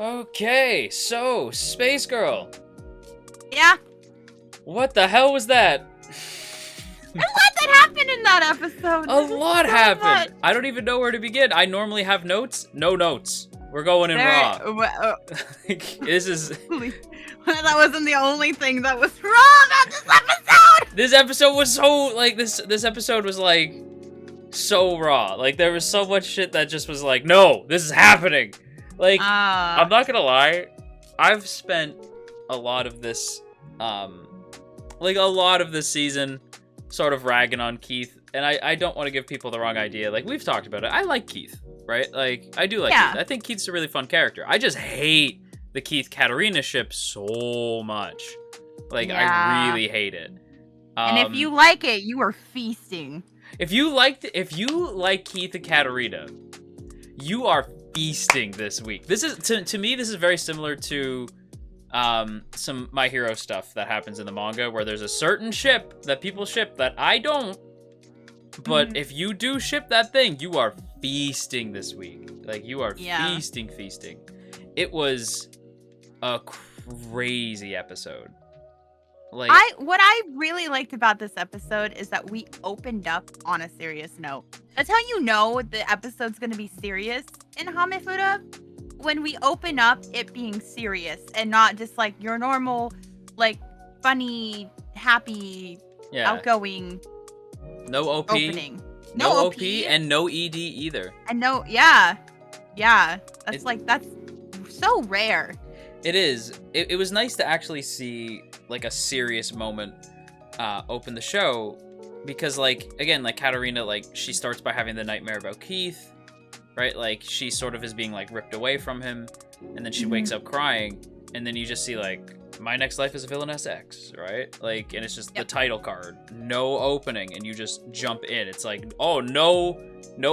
Okay, so, Space Girl. Yeah. What the hell was that? A lot that happened in that episode. A lot happened. I don't even know where to begin. I normally have notes. No notes. We're going in raw. This is... That wasn't the only thing that was wrong about this episode! This episode was so, like, this episode was, like, so raw. Like, there was so much shit that just was like, no, this is happening. Like, I'm not gonna lie. I've spent a lot of this, season sort of ragging on Keith. And I don't want to give people the wrong idea. Like, we've talked about it. I like Keith, right? Like, I do like Keith. I think Keith's a really fun character. I just hate the Keith-Katarina ship so much. Like, I really hate it. And if you like it, you are feasting. If you like Keith and Katarina, you are feasting this week. This is to me, this is very similar to some My Hero stuff that happens in the manga, where there's a certain ship that people ship that I don't. But if you do ship that thing, you are feasting this week. Like, you are feasting. It was a crazy episode. Like, what I really liked about this episode is that we opened up on a serious note. That's how you know the episode's going to be serious in Hamefura. When we open up it being serious and not just like your normal, like, funny, happy, outgoing no OP. Opening. No OP and no ED either. And yeah. That's that's so rare. It is. It was nice to actually see, like, a serious moment open the show, because, like, again, like, Katarina, like, she starts by having the nightmare about Keith, right? Like, she sort of is being, like, ripped away from him, and then she wakes up crying, and then you just see, like, my next life is a Villainess X, right? Like, and it's just the title card, no opening, and you just jump in. It's like, oh, no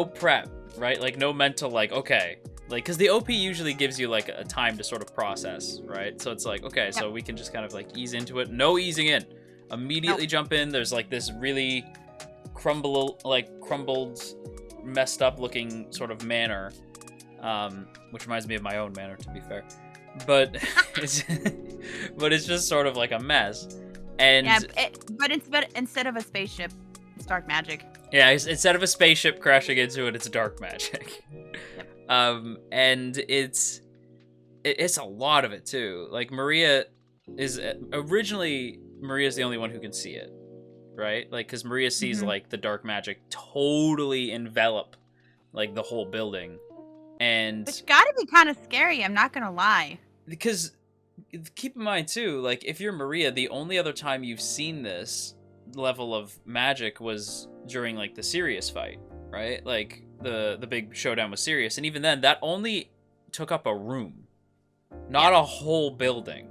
prep, right? Like, no mental, like, okay. Like, because the OP usually gives you, like, a time to sort of process, right? So it's like, okay, so we can just kind of, like, ease into it. No easing in. Immediately jump in. There's, like, this really crumbled, messed up looking sort of manor, which reminds me of my own manor, to be fair. But it's just sort of like a mess. And but instead of a spaceship, it's dark magic. Yeah, instead of a spaceship crashing into it, it's dark magic. And it's a lot of it too. Like, Maria's the only one who can see it, right? Like, because Maria sees like the dark magic totally envelop like the whole building, and it's gotta be kind of scary. I'm not gonna lie. Because keep in mind too, like, if you're Maria, the only other time you've seen this level of magic was during, like, the Sirius fight, right? Like, the big showdown with Sirius, and even then, that only took up a room, not a whole building,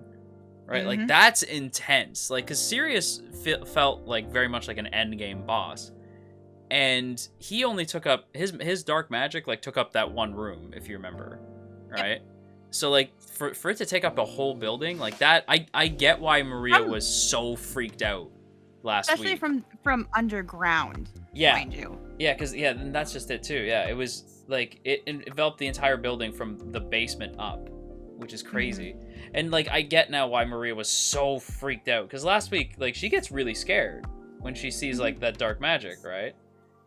right? Like, that's intense. Like, because Sirius felt like very much like an endgame boss, and he only took up his dark magic, like, took up that one room, if you remember, right? So, like, for it to take up a whole building like that, I get why Maria was so freaked out last week. Especially from underground, mind you. Yeah, because, and that's just it, too. Yeah, it was, like, it enveloped the entire building from the basement up, which is crazy. And, like, I get now why Maria was so freaked out, because last week, like, she gets really scared when she sees, like, that dark magic, right?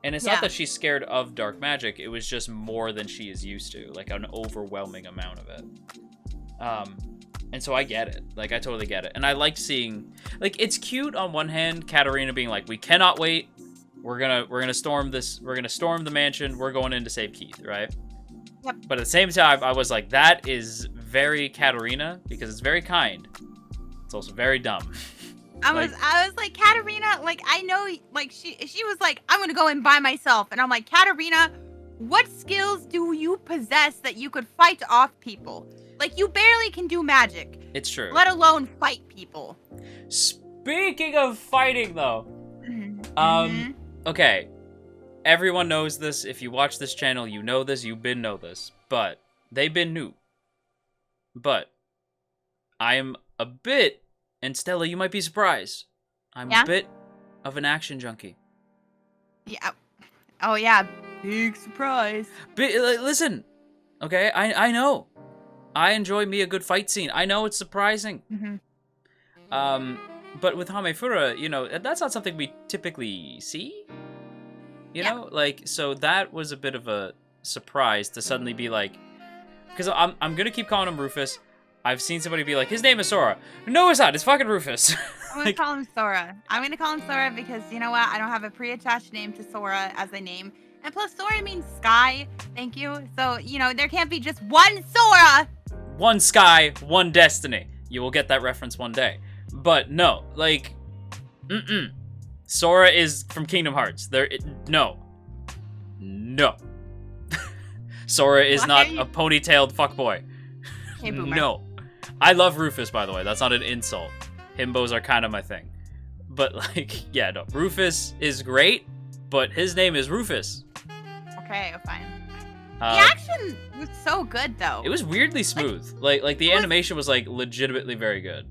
And it's not that she's scared of dark magic, it was just more than she is used to, like, an overwhelming amount of it. And so I get it. Like, I totally get it. And I like seeing, like, it's cute on one hand, Katarina being like, we cannot wait. We're gonna storm the mansion. We're going in to save Keith, right? Yep. But at the same time, I was like, that is very Katarina, because it's very kind. It's also very dumb. I was like, Katarina, like, I know, like, she was like, I'm gonna go in by myself, and I'm like, Katarina, what skills do you possess that you could fight off people? Like, you barely can do magic. It's true. Let alone fight people. Speaking of fighting, though, okay, everyone knows this. If you watch this channel, you know this. You been know this, but they've been new. But I am a bit. And Stella, you might be surprised. I'm a bit of an action junkie. Yeah. Oh, yeah. Big surprise. Listen. Okay, I know. I enjoy me a good fight scene. I know it's surprising. But with hamefura, you know, that's not something we typically see. You know, like, so that was a bit of a surprise to suddenly be like, because I'm gonna keep calling him Rufus. I've seen somebody be like, his name is Sora. No, it's not. It's fucking Rufus. I'm gonna call him Sora. I'm gonna call him Sora because you know what? I don't have a pre-attached name to Sora as a name, and plus Sora means sky. Thank you. So you know there can't be just one Sora. One sky, one destiny. You will get that reference one day. But no, like, Sora is from Kingdom Hearts. No. Sora is not a ponytailed fuckboy. Hey, boomer. No. I love Rufus, by the way. That's not an insult. Himbos are kind of my thing. But, like, yeah, no. Rufus is great, but his name is Rufus. Okay, fine. The action was so good, though. It was weirdly smooth. Like the animation was, like, legitimately very good.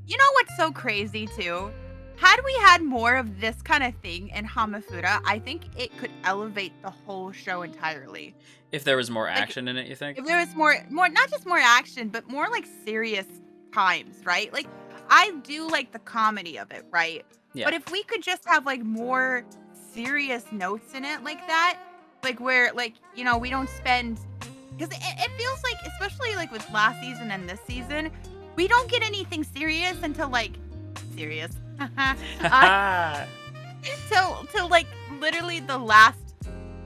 You know what's so crazy, too? Had we had more of this kind of thing in hamefura, I think it could elevate the whole show entirely. If there was more action in it, you think? If there was more, not just more action, but more like serious times, right? Like, I do like the comedy of it, right? Yeah. But if we could just have like more serious notes in it like that, like where like, you know, we don't spend, because it feels like, especially like with last season and this season, we don't get anything serious until like, serious. Till like literally the last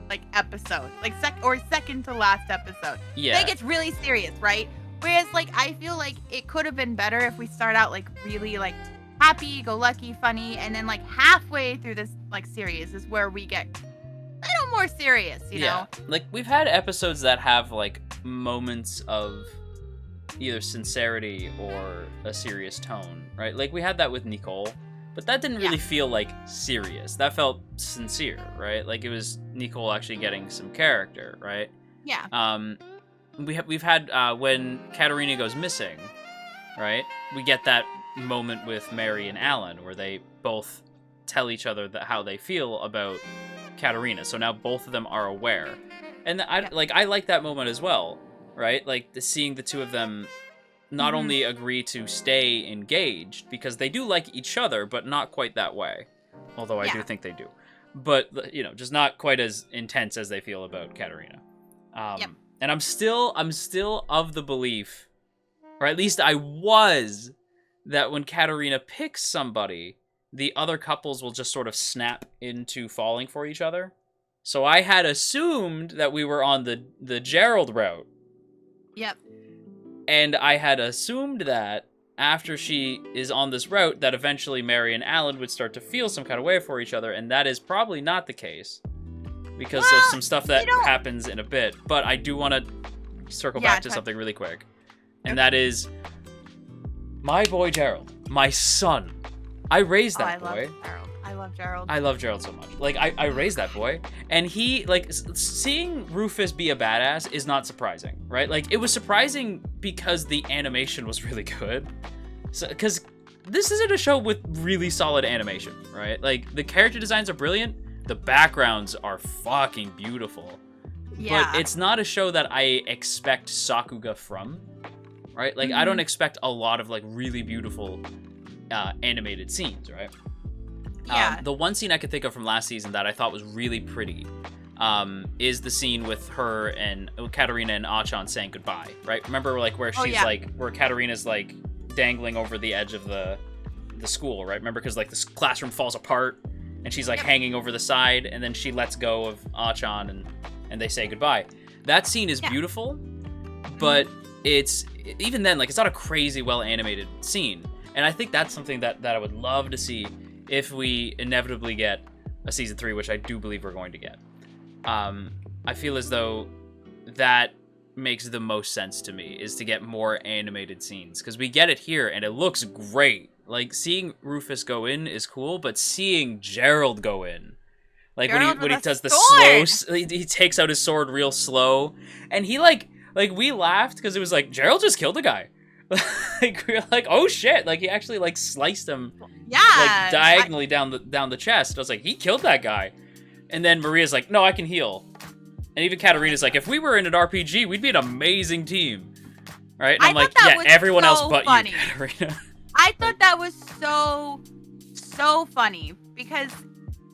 like episode, like second to last episode. Yeah. Then it gets really serious, right? Whereas like I feel like it could have been better if we start out like really like happy, go lucky, funny, and then like halfway through this like series is where we get a little more serious, you know? Like we've had episodes that have like moments of either sincerity or a serious tone, right? Like we had that with Nicole, but that didn't really feel like serious. That felt sincere, right? Like it was Nicole actually getting some character, right? Yeah. We've had when Katarina goes missing, right? We get that moment with Mary and Alan where they both tell each other that how they feel about Katarina. So now both of them are aware, and I like that moment as well. Right? Like, seeing the two of them not only agree to stay engaged, because they do like each other, but not quite that way. Although I do think they do. But, you know, just not quite as intense as they feel about Katarina. And I'm still of the belief, or at least I was, that when Katarina picks somebody, the other couples will just sort of snap into falling for each other. So I had assumed that we were on the Gerald route. Yep. And I had assumed that after she is on this route, that eventually Mary and Alan would start to feel some kind of way for each other, and that is probably not the case because of some stuff that happens in a bit. But I do want to circle back to something really quick, and that is my boy Gerald, my son. I raised that boy. I love Gerald. I love Gerald so much. Like, I raised that boy. And he, like, seeing Rufus be a badass is not surprising, right? Like, it was surprising because the animation was really good. So, because this isn't a show with really solid animation, right? Like, the character designs are brilliant. The backgrounds are fucking beautiful. Yeah. But it's not a show that I expect Sakuga from, right? Like, I don't expect a lot of, like, really beautiful animated scenes, right? Yeah. The one scene I could think of from last season that I thought was really pretty is the scene with her and Katarina and Achan saying goodbye, right? Remember, like, where she's like, where Katarina's like dangling over the edge of the school, right? Remember, because like this classroom falls apart and she's like hanging over the side, and then she lets go of Achan and they say goodbye. That scene is beautiful, but it's even then, like, it's not a crazy well animated scene, and I think that's something that I would love to see if we inevitably get a season 3, which I do believe we're going to get. I feel as though that makes the most sense to me, is to get more animated scenes, because we get it here and it looks great. Like, seeing Rufus go in is cool, but seeing Gerald go in, like when he does the slow, he takes out his sword real slow, and he like we laughed because it was like, Gerald just killed a guy. Like, we were like, oh shit, like he actually like sliced him like diagonally down the chest. I was like, he killed that guy. And then Maria's like, no, I can heal. And even Katarina's like, if we were in an RPG, we'd be an amazing team. right? And I I'm like, thought that yeah, was everyone else so but funny. you, Katarina. I thought that was so funny because,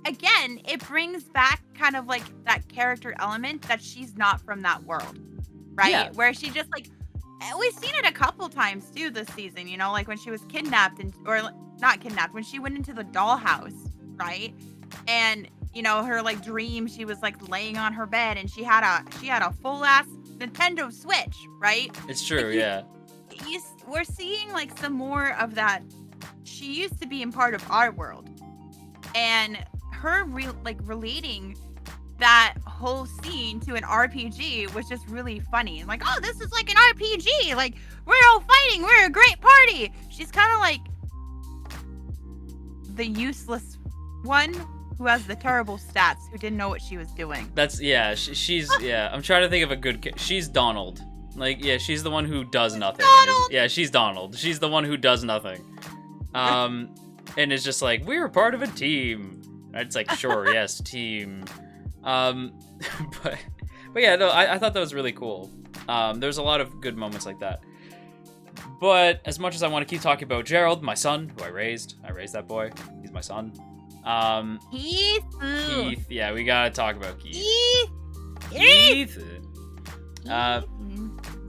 again, it brings back kind of like that character element that she's not from that world, right? Yeah. Where she just like, we've seen it a couple times too this season, you know, like when she was kidnapped or not kidnapped, when she went into the dollhouse, right? And you know, her like dream, she was like laying on her bed and she had a full ass Nintendo Switch, right? It's true, Like, yeah. we're seeing like some more of that. She used to be in part of our world, and her relating that whole scene to an RPG was just really funny. Like, oh, this is like an RPG. Like, we're all fighting. We're a great party. She's kind of like the useless one who has the terrible stats, who didn't know what she was doing. That's, yeah, she's, yeah, I'm trying to think of a good, she's Donald. Like, yeah, she's the one who does nothing. Donald! Yeah, she's Donald. She's the one who does nothing. And it's just like, we're part of a team. It's like, sure, yes, team. But yeah, no, I thought that was really cool. There's a lot of good moments like that. But as much as I want to keep talking about Gerald, my son, who I raised that boy. He's my son. Keith, yeah, we gotta talk about Keith.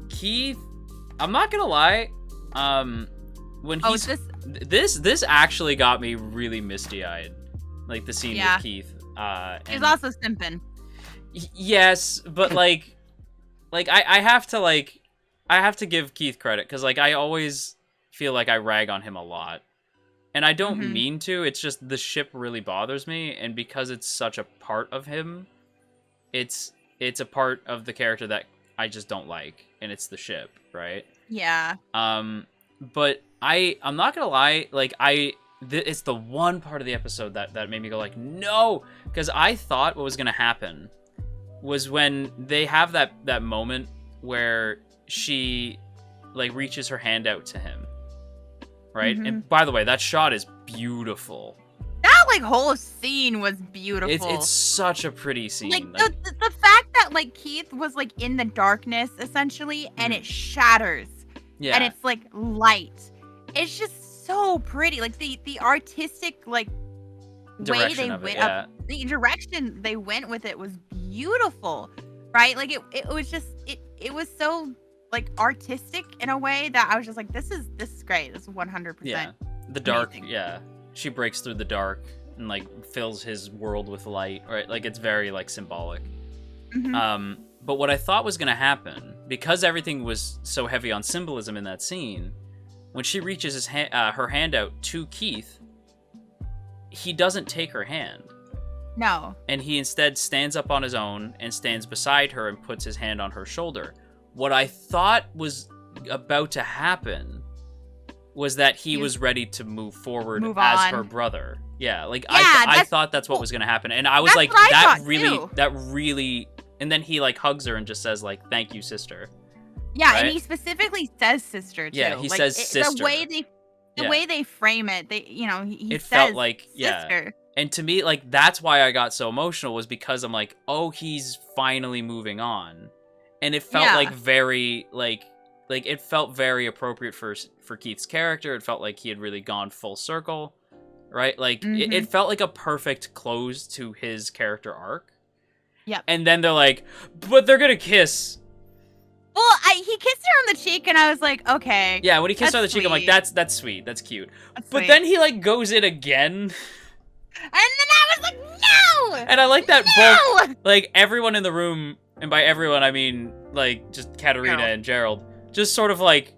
Keith, I'm not gonna lie, when he's this actually got me really misty-eyed, like the scene with Keith. He's also simping. Yes, but like I have to give Keith credit, because like I always feel like I rag on him a lot. And I don't mean to, it's just the ship really bothers me, and because it's such a part of him, it's a part of the character that I just don't like, and it's the ship, right? Yeah. But I'm not gonna lie, like it's the one part of the episode that made me go like, no, because I thought what was gonna happen was when they have that moment where she like reaches her hand out to him. Right? And by the way, that shot is beautiful. That like whole scene was beautiful. It's such a pretty scene. Like the fact that like Keith was like in the darkness essentially, and it shatters. Yeah. And it's like light. It's just so pretty. Like the artistic like way they went up, the direction they went with it was beautiful. Right? Like it was just it was so like artistic in a way that I was just like, this is great. This is 100%. Yeah. The dark, amazing. yeah. She breaks through the dark and like fills his world with light, right? Like it's very like symbolic. But what I thought was gonna happen, because everything was so heavy on symbolism in that scene, when she reaches her hand out to Keith, he doesn't take her hand. No. And he instead stands up on his own and stands beside her and puts his hand on her shoulder. What I thought was about to happen was that he was ready to move forward as her brother. Yeah, like I thought that's what was going to happen. And I was like, that really, and then he like hugs her and just says like, thank you, sister. Yeah, right? and he specifically says sister too. Yeah, he like, says sister. The way they frame it, he it says felt like sister. Yeah. And to me, like, that's why I got so emotional, was because I'm like, oh, he's finally moving on. And it felt like very, like it felt very appropriate for Keith's character. It felt like he had really gone full circle, right? Like, it felt like a perfect close to his character arc. Yep. And then they're like, but they're gonna kiss. Well, he kissed her on the cheek, and I was like, okay. Yeah, when he kissed her on the cheek, I'm like, that's sweet. That's cute. That's but sweet. then he, like, goes in again. And then I was like, no! And I like that both, like, everyone in the room, and by everyone, I mean, like, just Katarina and Gerald, just sort of, like,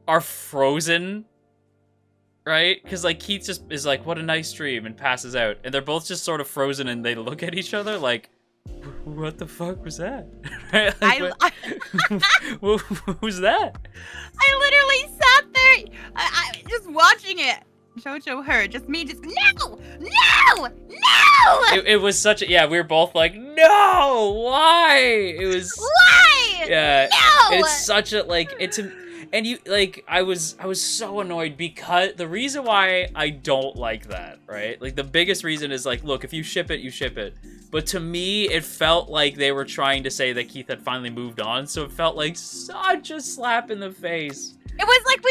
are frozen, right? Because, like, Keith just is like, what a nice dream, and passes out. And they're both just sort of frozen, and they look at each other like, what the fuck was that? Right? Like, what was that? I literally sat there, I just watching it. JoJo, her, just me, just no! It was such a, we were both like, no, why? It was why? Yeah, no! It's such a, like, And you like I was so annoyed because the reason why I don't like that, right? Like the biggest reason is like, look, if you ship it, you ship it. But to me, it felt like they were trying to say that Keith had finally moved on, so it felt like such a slap in the face. It was like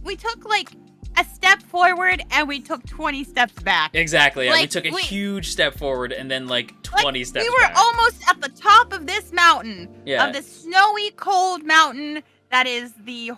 we took like a step forward and we took 20 steps back. Exactly. Yeah, Like, we took a huge step forward and then like 20 steps we were back. almost at the top of this mountain, Yeah. of this snowy, cold mountain that is the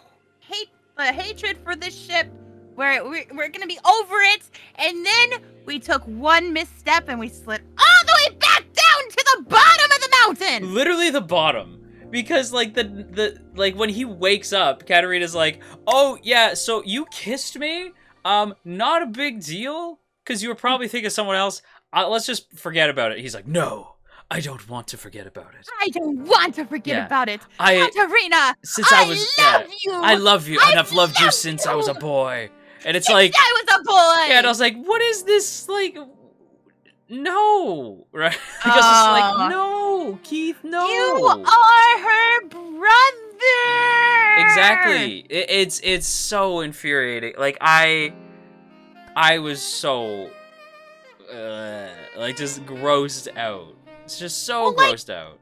hatred for this ship, where we're gonna be over it, and then we took one misstep and we slid all the way back down to the bottom of the mountain. Literally the bottom. Because like the like when he wakes up, Katarina's like, "Oh yeah, so you kissed me? Not a big deal, because you were probably thinking of someone else. Let's just forget about it." He's like, "No, I don't want to forget about it. I don't want to forget about it. I Katarina, since I was love you. I love you, and I've loved you since I was a boy." And it's like I was a boy. Yeah, and I was like, "What is this like?" No, right? Because it's like, no, Keith, no. You are her brother. Exactly. It's so infuriating. Like I was so like just grossed out. It's just so grossed out.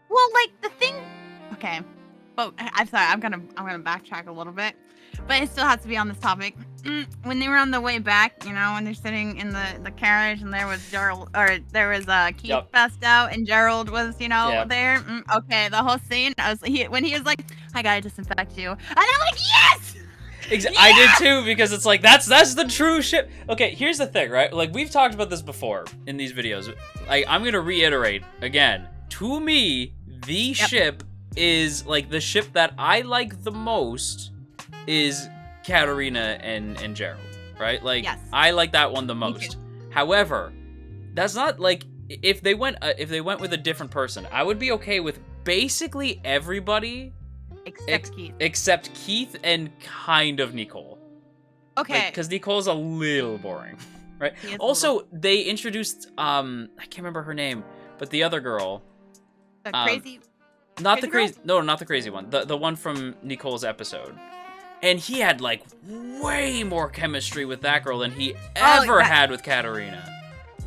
Well, like the thing. Okay. Oh, I'm sorry. I'm gonna backtrack a little bit, but it still has to be on this topic. When they were on the way back, you know, when they're sitting in the carriage, and there was Gerald, or there was Keith passed out, and Gerald was, you know, there. Okay, the whole scene. When he was like, "I gotta disinfect you," and I'm like, "Yes!" Exactly. I did too, because it's like that's the true ship. Okay, here's the thing, right? Like we've talked about this before in these videos. Like I'm gonna reiterate again. To me, the ship is like the ship that I like the most is Katarina and Gerald, right? Like I like that one the most. However, that's not like if they went with a different person, I would be okay with basically everybody except Keith and kind of Nicole. Okay. Because Nicole's a little boring, right? Also, they introduced I can't remember her name, but the other girl. The crazy. Not the crazy. No, not the crazy one. The one from Nicole's episode. And he had like way more chemistry with that girl than he ever had with Katarina.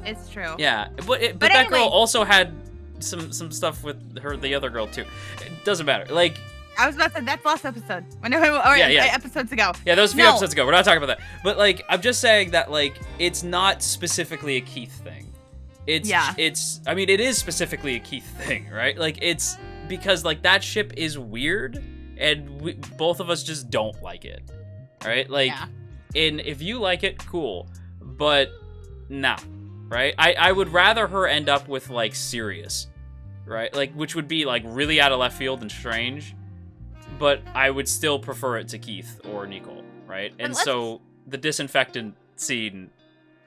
It's true. Yeah, but that anyway, girl also had some stuff with the other girl too. It doesn't matter. Like I was about to say that's last episode. Episodes ago. Yeah, that was a few episodes ago. We're not talking about that. But like I'm just saying that like it's not specifically a Keith thing. It's I mean it is specifically a Keith thing, right? Like it's because like that ship is weird. And both of us just don't like it. All right? Like, and if you like it, cool. But, nah. Right? I would rather her end up with, like, Sirius. Right? Like, which would be, like, really out of left field and strange. But I would still prefer it to Keith or Nicole. Right? And so, the disinfectant scene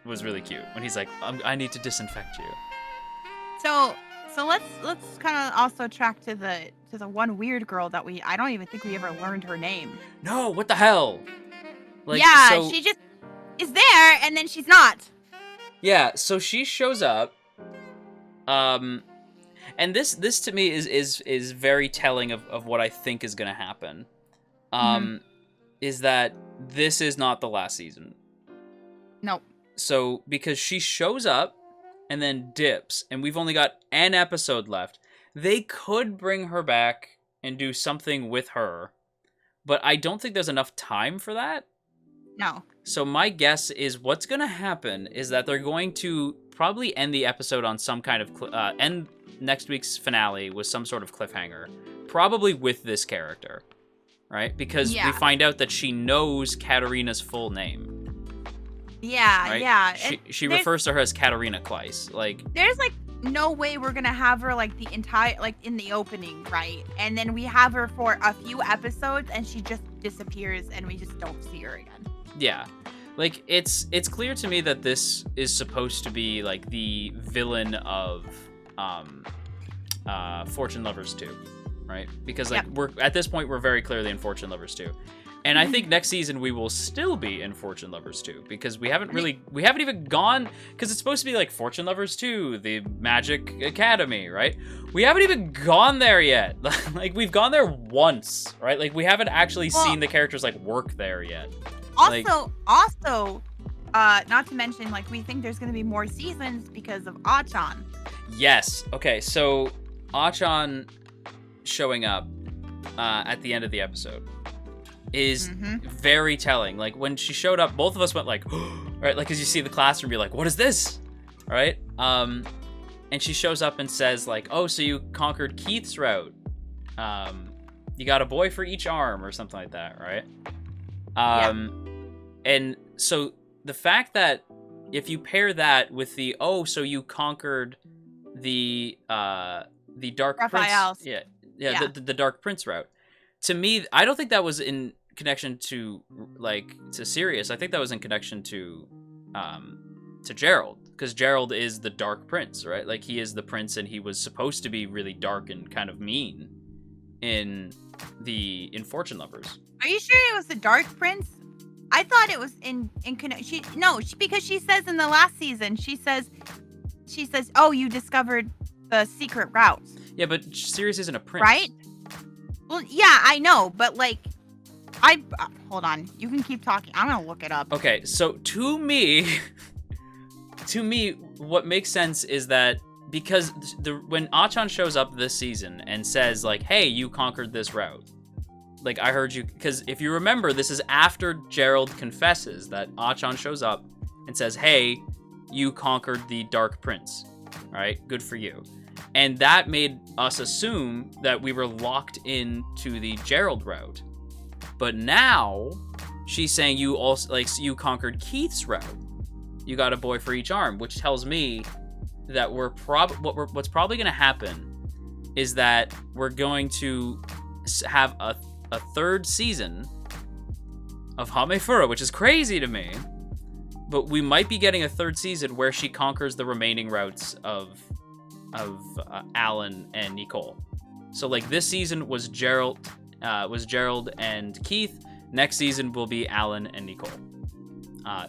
was really cute. When he's like, I need to disinfect you. So let's kind of also track to the one weird girl that I don't even think we ever learned her name. No, what the hell? Like, she just is there and then she's not. Yeah, so she shows up, and this to me is very telling of what I think is gonna happen. Is that this is not the last season. Nope. So because she shows up. And then dips, and we've only got an episode left. They could bring her back and do something with her, but I don't think there's enough time for that. No. So my guess is what's going to happen is that they're going to probably end the episode on some kind of end next week's finale with some sort of cliffhanger, probably with this character, right? Because we find out that she knows Katarina's full name. Yeah, right? yeah. She refers to her as Katarina Kleiss. Like there's like no way we're gonna have her like the entire like in the opening, right? And then we have her for a few episodes and she just disappears and we just don't see her again. Yeah. Like it's clear to me that this is supposed to be like the villain of Fortune Lovers 2, right? Because like we're at this point we're very clearly in Fortune Lovers 2. And I think next season we will still be in Fortune Lovers 2 because we haven't even gone, because it's supposed to be like Fortune Lovers 2, the Magic Academy, right? We haven't even gone there yet. Like we've gone there once, right? Like we haven't actually seen the characters like work there yet. Also, not to mention, like, we think there's going to be more seasons because of Achan. Yes. Okay, so Achan showing up at the end of the episode is very telling. Like, when she showed up, both of us went like, right? Like, as you see the classroom, you're like, what is this? Right? And she shows up and says, like, oh, so you conquered Keith's route. You got a boy for each arm or something like that, right? And so the fact that if you pair that with the, oh, so you conquered the Dark Raphael's. Prince. Yeah. The Dark Prince route. To me, I don't think that was in connection to, like, to Sirius. I think that was in connection to Gerald, because Gerald is the Dark Prince, right? Like, he is the prince, and he was supposed to be really dark and kind of mean in Fortune Lovers. Are you sure it was the Dark Prince? I thought it was in connection. Because she says in the last season, she says, oh, you discovered the secret route. Yeah, but Sirius isn't a prince, right? Well, yeah, I know, but like, hold on. You can keep talking. I'm gonna look it up. Okay, so to me, what makes sense is that because when Achan shows up this season and says like, "Hey, you conquered this route," like I heard you, because if you remember, this is after Gerald confesses that Achan shows up and says, "Hey, you conquered the Dark Prince." All right, good for you. And that made us assume that we were locked into the Gerald route. But now she's saying you also, like, you conquered Keith's route. You got a boy for each arm, which tells me that what's probably going to happen is that we're going to have a third season of hamefura, which is crazy to me. But we might be getting a third season where she conquers the remaining routes of Alan and Nicole. So like this season was Gerald and Keith. Next season will be Alan and Nicole.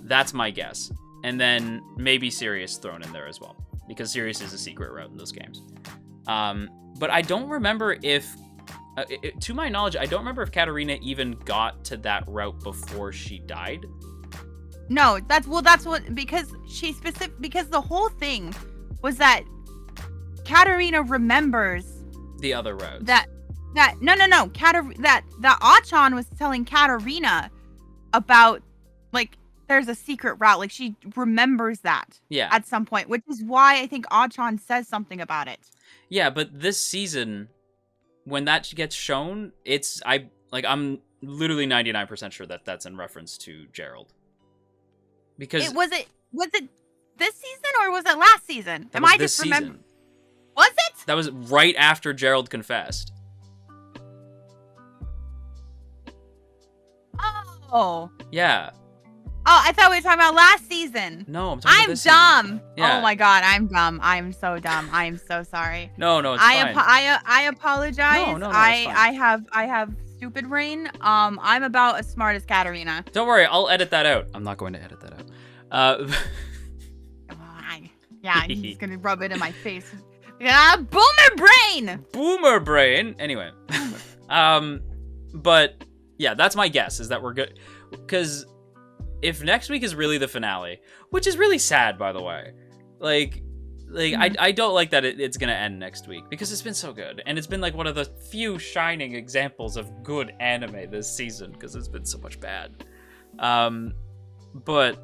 That's my guess. And then maybe Sirius thrown in there as well, because Sirius is a secret route in those games. But I don't remember if, to my knowledge, I don't remember if Katarina even got to that route before she died. No, that's what, because because the whole thing was that Katarina remembers the other routes. That Achan was telling Katarina about, like, there's a secret route. Like, she remembers that at some point, which is why I think Achan says something about it. Yeah, but this season, when that gets shown, I'm literally 99% sure that that's in reference to Gerald. Because was it this season or was it last season? Am I just remembering? Was it? That was right after Gerald confessed. Oh. Yeah. Oh, I thought we were talking about last season. No, I'm talking about this dumb. Season. Yeah. Oh my god, I'm dumb. I'm so dumb. I am so sorry. No, it's fine. I apologize. No, I have stupid brain. I'm about as smart as Katarina. Don't worry, I'll edit that out. I'm not going to edit that out. Yeah, he's gonna rub it in my face. Yeah, boomer brain. Anyway, but yeah, that's my guess, is that we're good, because if next week is really the finale, which is really sad, by the way, I don't like that it's gonna end next week, because it's been so good, and it's been like one of the few shining examples of good anime this season, because it's been so much bad. But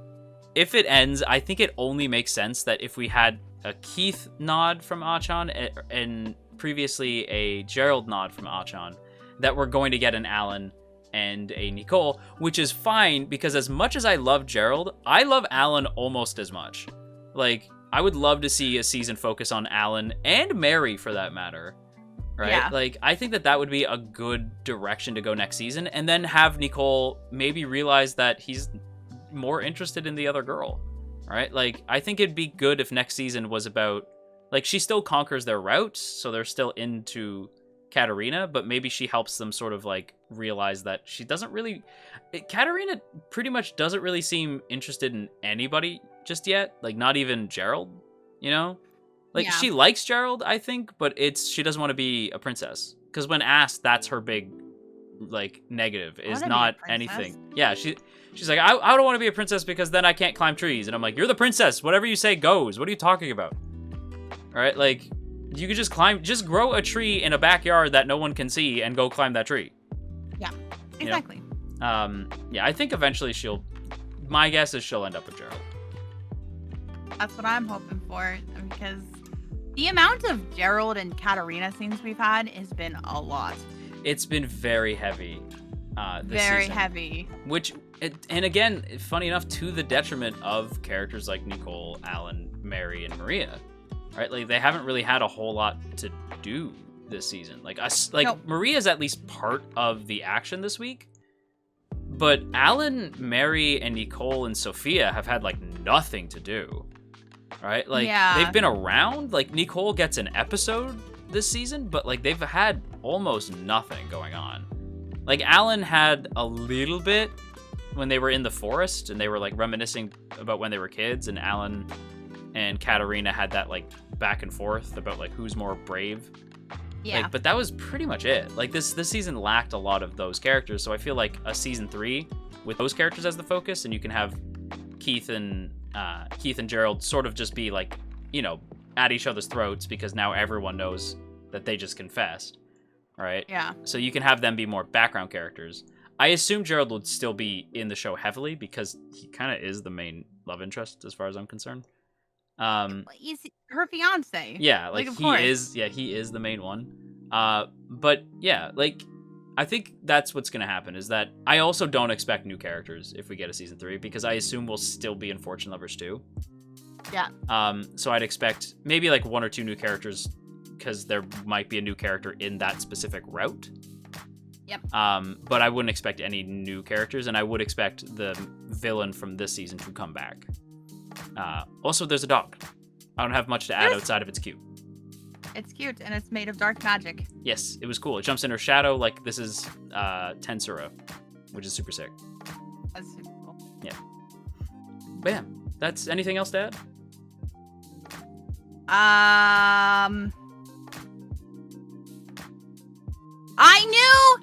if it ends, I think it only makes sense that if we had a Keith nod from Achan and previously a Gerald nod from Achan, that we're going to get an Alan and a Nicole, which is fine, because as much as I love Gerald, I love Alan almost as much. Like, I would love to see a season focus on Alan and Mary, for that matter, right? Yeah. Like, I think that would be a good direction to go next season, and then have Nicole maybe realize that he's more interested in the other girl, right? Like, I think it'd be good if next season was about, like, she still conquers their routes, so they're still into Katarina, but maybe she helps them sort of like realize that she doesn't really. Katarina pretty much doesn't really seem interested in anybody just yet. Like not even Gerald, you know. Like Yeah. she likes Gerald, I think, but she doesn't want to be a princess because when asked, that's her big like negative is wanna be a not princess. anything. Yeah, she's like I don't want to be a princess because then I can't climb trees, and I'm like you're the princess. Whatever you say goes. What are you talking about? All right, like. You could just grow a tree in a backyard that no one can see and go climb that tree. Yeah, exactly. You know? Yeah, I think eventually my guess is she'll end up with Gerald. That's what I'm hoping for, because the amount of Gerald and Katarina scenes we've had has been a lot. It's been very heavy this Very season. heavy. And again, funny enough, to the detriment of characters like Nicole, Alan, Mary, and Maria. Right, like they haven't really had a whole lot to do this season. Like No. Maria's at least part of the action this week, but Alan, Mary, and Nicole and Sophia have had like nothing to do. Right, like Yeah. they've been around. Like Nicole gets an episode this season, but like they've had almost nothing going on. Like Alan had a little bit when they were in the forest and they were like reminiscing about when they were kids, and Alan and Katarina had that like back and forth about like who's more brave. Yeah. Like, but that was pretty much it. Like this season lacked a lot of those characters, so I feel like a season 3 with those characters as the focus, and you can have Keith and Gerald sort of just be like, you know, at each other's throats because now everyone knows that they just confessed, right? Yeah. So you can have them be more background characters. I assume Gerald would still be in the show heavily because he kind of is the main love interest as far as I'm concerned. He's her fiance. Yeah, like of he course. is. Yeah, he is the main one. But yeah, like I think that's what's gonna happen. Is that I also don't expect new characters if we get a season 3 because I assume we'll still be in Fortune Lovers 2. Yeah. So I'd expect maybe like 1 or 2 new characters because there might be a new character in that specific route. Yep. But I wouldn't expect any new characters, and I would expect the villain from this season to come back. Also, there's a dog. I don't have much to add outside of it's cute. It's cute, and it's made of dark magic. Yes, it was cool. It jumps in her shadow like this is Tensura, which is super sick. That's super cool. Yeah. But yeah, that's anything else to add? I knew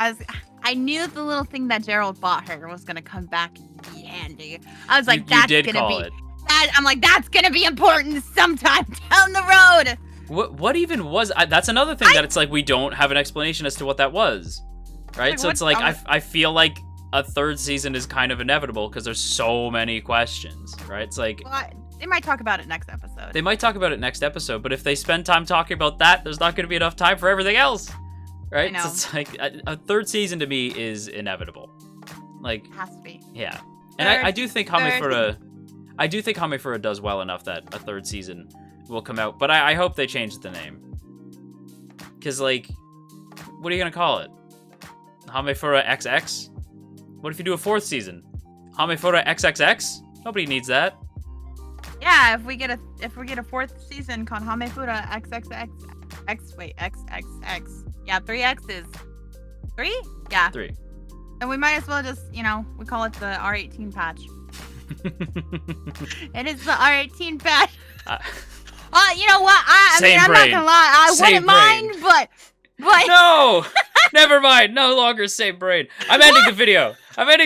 it. I knew the little thing that Gerald bought her was gonna come back and be handy. I was like, You that's did gonna call be. it. I'm like, that's gonna be important sometime down the road. What even was? That's another thing that it's like we don't have an explanation as to what that was, right? Like, So it's what- like I feel like a 3rd season is kind of inevitable because there's so many questions, right? It's like Well, they might talk about it next episode. they might talk about it next episode, but if they spend time talking about that, there's not going to be enough time for everything else, right? I know. So it's like a 3rd season to me is inevitable. Like, It has to be. yeah, and I do think third Hamefura does well enough that a 3rd season will come out, but I hope they change the name. Because, like, what are you going to call it? Hamefura XX? What if you do a 4th season? Hamefura XXX? Nobody needs that. Yeah, if we get a 4th season called Hamefura XXX. Yeah, 3 X's. 3? Yeah. 3. And we might as well just, we call it the R18 patch. It is the R18 patch. You know what? I mean, I'm not gonna lie. I wouldn't mind, but No! Never mind. No longer same brain. I'm ending the video. I'm sorry.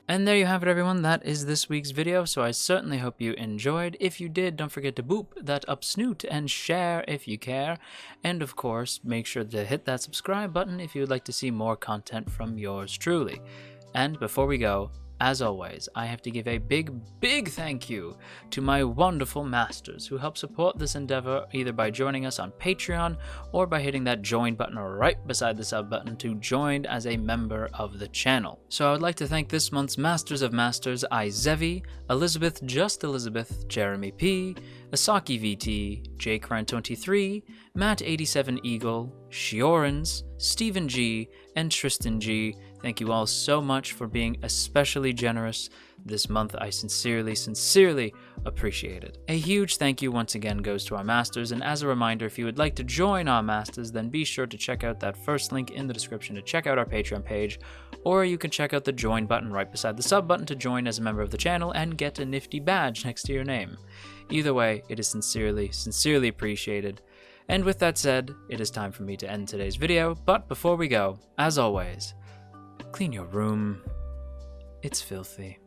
And there you have it, everyone. That is this week's video, so I certainly hope you enjoyed. If you did, don't forget to boop that up snoot and share if you care. And of course, make sure to hit that subscribe button if you would like to see more content from yours truly. And before we go, as always, I have to give a big, big thank you to my wonderful masters who help support this endeavor either by joining us on Patreon or by hitting that join button right beside the sub button to join as a member of the channel. So I would like to thank this month's Masters of Masters, Izevi, Elizabeth Just Elizabeth, Jeremy P, Asaki VT, JCran23, Matt87 Eagle, Shiorans, Stephen G, and Tristan G. Thank you all so much for being especially generous this month. I sincerely appreciate it. A huge thank you once again goes to our masters, and as a reminder, if you would like to join our masters, then be sure to check out that first link in the description to check out our Patreon page, or you can check out the join button right beside the sub button to join as a member of the channel and get a nifty badge next to your name. Either way, it is sincerely appreciated. And with that said, it is time for me to end today's video, but before we go, as always, clean your room. It's filthy.